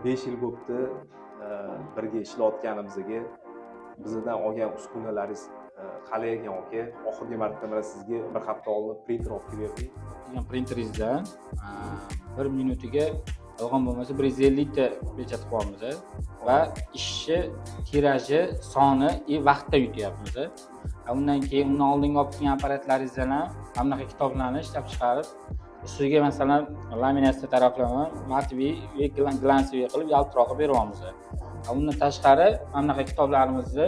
5 yil bo'libdi birga ishlayotganimizga bizdan olgan uskunalaringiz hali ekan aka. Oxirgi marta mana sizga bir hafta oldin printer olib kelib berdik. Printeringizda 1 minutiga yolg'on bo'lmasa 150 ta pechat qilyapmiz va ishchi tiraji, soni va vaqtda yutyapmiz. Undan keyin undan oldingi olib kelgan apparatlaringizdan ham mana bunaqa kitoblarni ishlab chiqarib, ustiga masalan laminatsiya taraflama matviy va glansiy qilib yaltiroq qilib beryapmiz. Undan tashqari mana bunaqa kitoblarimizni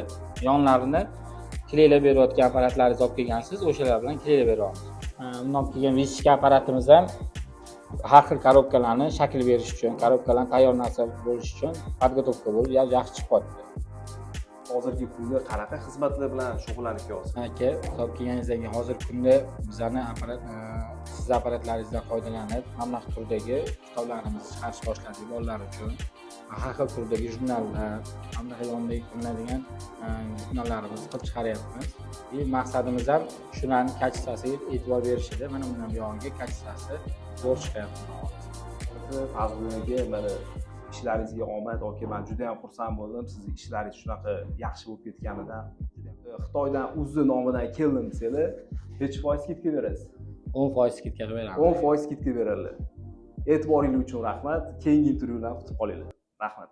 yonlarini kleylar berayotgan apparatlaringizni olib kelgansiz, o'shalar bilan kleylar beryapmiz. Undan olib kelgan vizitka apparatimiz ham har xil korobkalarni shakl berish uchun, korobkalarni tayyor narsa bo'lish uchun podgotovka bo'lib yaxshi chiqyapti. Hozirgi kunda qanaqa xizmatlar bilan shug'ullanib ketyapsiz? Aka, olib kelganingizdan keyin hozirgi kunda bizlarni siz apparatlaringizdan foydalanib, mana bunaqa turdagi kitoblarimizni chiqarish boshladik bolalar uchun. Har xil turdagi jurnallar, mana bunaqa yondagi qilinadigan jurnallarimizni qilib chiqaryapmiz. Maqsadimiz ham shularning kачествosiga e'tibor berish edi. Mana bundan buyog'iga kачествоsi zo'r chiqyapti. Fazliga mana ishlaringizga omad aka. Men juda ham xursand bo'ldim. Sizning ishlaringiz shunaqa yaxshi bo'lib ketganidan. Xitoydan Uzi nomidan keldim desanglar, necha foiz skidka berasiz? 10% skidka beramiz. 10% skidka beriladi. E'tiboringiz uchun rahmat. Keyingi intervyularni kutib qolinglar. Rahmat.